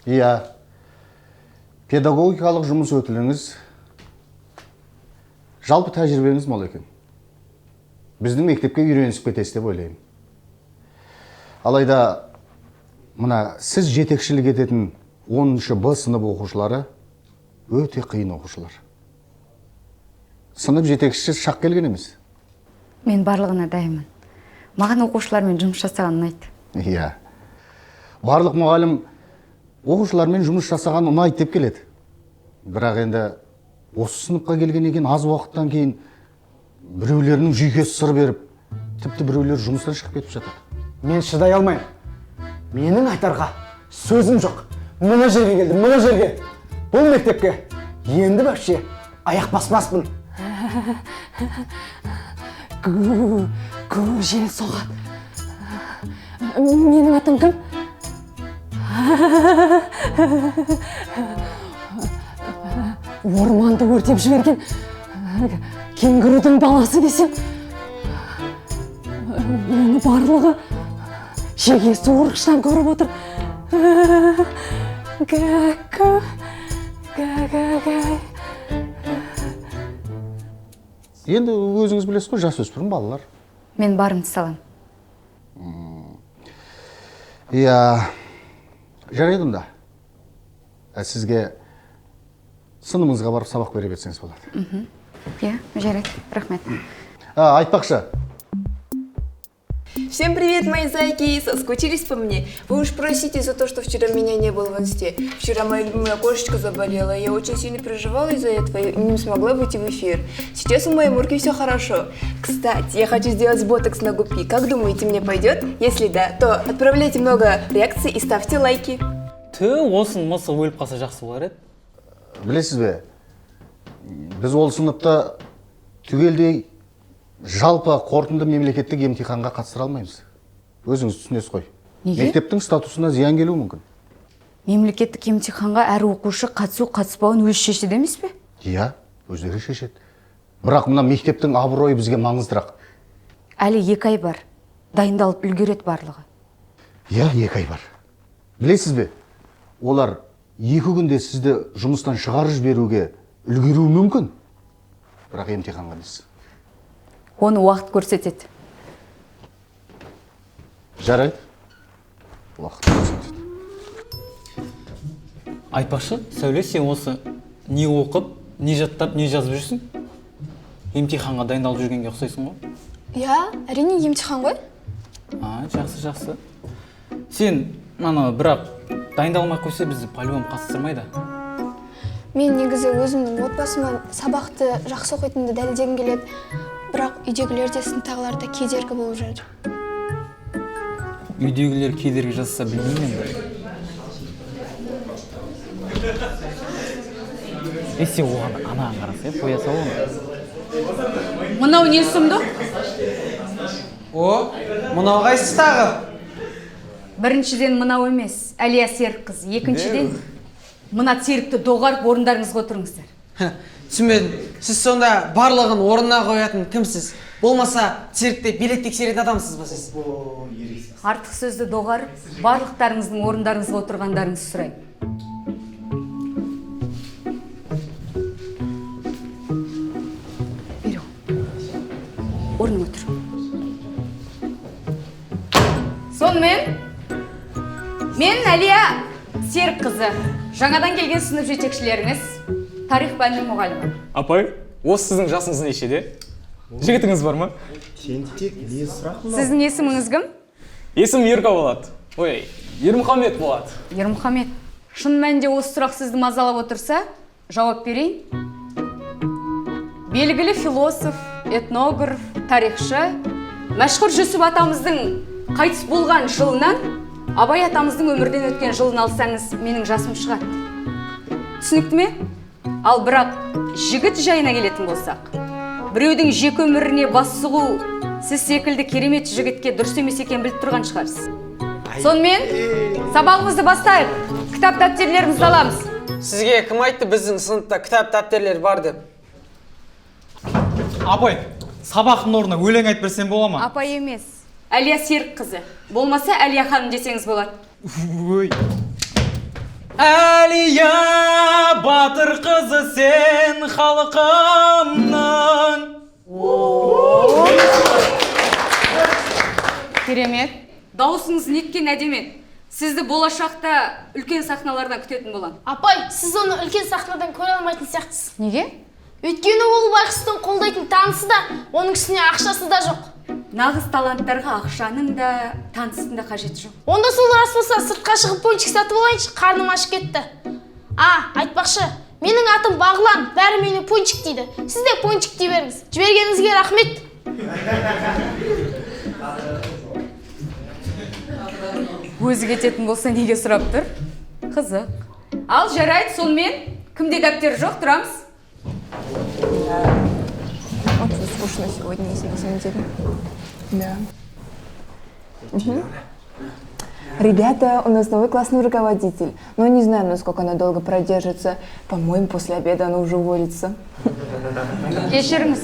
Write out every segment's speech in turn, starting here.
Иә, педагогикалық жұмыс өтіліңіз, жалпы тәжірибеңіз мол екен. Біздің мектепке үйренісіп кетесіз деп ойлаймын. Алайда, мына сіз жетекшілік ететін 10-шы Б сынып оқушылары өте қиын оқушылар. Сынып жетекшісі шақ келген емес. Мен барлығына дайынмын. Маған оқушылармен жұмыс жасаған ұнайды. Иә. Барлық мұғалім оқушылармен жұмыс жасаған ұнайды деп келеді. Бірақ енді осы сыныпқа келген екен аз уақыттан кейін біреулерінің жүйкесі сыр беріп, тіпті біреулер жұмыстан шығып кетіп жатады. Мен шыдай алмайым. Менің айтарға сөзім жоқ. Мына жерге келдім, мына жерге. Бұл мектепке енді бәкше аяқ баспаспын. Гу, жел соғады. Менің атым кім? Орманды өртеп жіберген кенгурудың баласы десем. Оны барлығы жеге суырғыштан көріп отыр. Енді өзіңіз білесіз ғой, жасөспірім балалар. Мен барымды салам. Иә, жарайды онда. Сізге сынымызға барып сабақ бере кетсеңіз болады. Иә, жарайды, рахмет. Айтпақшы. Всем привет, мои зайки! Соскучились по мне? Вы уж простите за то, что вчера меня не было в инсте. Вчера моя любимая кошечка заболела, я очень сильно переживала из-за этого и не смогла выйти в эфир. Сейчас у моей Мурки все хорошо. Кстати, я хочу сделать ботокс на губки. Как думаете, мне пойдет? Если да, то отправляйте много реакций и ставьте лайки. Осын мысық өліп қалса жақсы болар еді. Білесіз бе, біз ол сыныпта түгелдей жалпы қорытынды мемлекеттік емтиханға қатыстыра алмаймыз. Өзіңіз түсінесіз ғой. Неге? Мектептің статусына зиян келуі мүмкін. Мемлекеттік емтиханға әр оқушы қатыспауын өзі шешеді емес пе? Иә, өздері шешеді. Бірақ мына мектептің абыройы бізге маңыздырақ. Әлі 2 ай бар. Дайындалып үлгереді барлығы. Иә, 2 ай бар. Білесіз бе, олар 2 күнде сізді жұмыстан шығарып жіберуге үлгеруі мүмкін. Бірақ емтиханға емес. Оны уақыт көрсетеді. Жарайды. Уақыт көрсетеді. Айтпақшы, Сәуле, сен осы не оқып, не жаттап, не жазып жүрсің? Емтиханға дайындалып жүргенге ұқсайсың ғой? Иә, әрине емтихан ғой. Жақсы. Сен, бірақ дайындалмай қойса бізді по-любому қатыстырмайды. Мен негізі өзімнің отбасыма сабақты жақсы оқитынды дәлелдегім келеді. Бірақ үйдегілер де сыныптағылар да кедергі болып жатыр. Үйдегілер кедергі жасаса білмеймін енді. Сен оған анаған қараса, қоя сал оны. Мынау не сұмдық? Мынау қайсысы тағы? Біріншіден мынау емес, Әлия Серік қыз. Екіншіден, мына Серікті доғарып орындарыңызға отырыңыздар. Түсінбедім. Сіз сонда барлығын орнына қоятын кімсіз? Болмаса, циркте билет тексеретін адамсыз ба сіз? Артық сөзді доғарып, барлықтарыңыздың орындарыңызға отырғандарыңызды сұрайын. Беру. Орныңа отыр. Сонымен, мен Әлия Серік қызы. Жаңадан келген сынып жетекшілеріңіз. Тарих пәнінің мұғалімі. Апай, осы сіздің жасыңыз нешеде? Жігітіңіз бар ма? Сіздің есіміңіз кім? Есім Ерка болады. Ой, Ермұхамед болады. Ермұхамед, шын мәнінде осы сұрақ сізді мазалап отырса, жауап берейін. Белгілі философ, этнограф, тарихшы, мәшһүр Жүсіп атамыздың қайтыс болған жылынан Абай атамыздың өмірден өткен жылын алсаңыз, менің жасым шығады. Түсінікті ме? Ал бірақ жігіт жайына келетін болсақ, біреудің жеке өміріне бас сұғу сіз секілді керемет жігітке дұрыс емес екенін біліп тұрған шығарсыз. Сонымен, сабағымызды бастайық. Кітап дәптерлерімізді аламыз. Сізге кім айтты біздің сыныпта кітап дәптерлер бар деп? Апай, сабақтың орнына өлең айтып берсем бола ма? Апай емес, Әлия Серік қызы. Болмаса Әлия ханым десеңіз болады. Ой. Әлия батыр қызы сен халқымның. Керемет. Дауысыңыз неткен әдемет. Сізді болашақта үлкен сахналардан күтетін болам. Апай, сіз оны үлкен сахнадан көре алмайтын сияқтысыз. Неге? Өйткені ол байқұстың қолдайтын танысы да, оның үстіне ақшасы да жоқ. Нағыз таланттарға ақшаның да, таныстың да қажеті жоқ. Онда сол рас болса, сыртқа шығып пончик сатып алайыншы, қарным ашып кетті. Айтпақшы, менің атым Бағлан, бәрі мені пончик дейді. Сіз де пончик дей беріңіз. Жібергеніңізге рахмет. Өзі кететін болса неге сұрап тұр? Қызық. Ал жарайды, сонымен кімде дәптер жоқ, тұрамыз? Очень скучно сегодня, если на самом деле. Да. Ребята, у нас новый классный руководитель. Но не знаю, насколько она долго продержится. По-моему, после обеда она уже уволится. Кешіріңіз,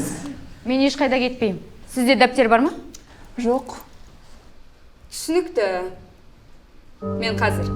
мен ешқайда кетпеймін. Сізде дәптер бар ма? Жоқ. Түсінікті. Мен қазір.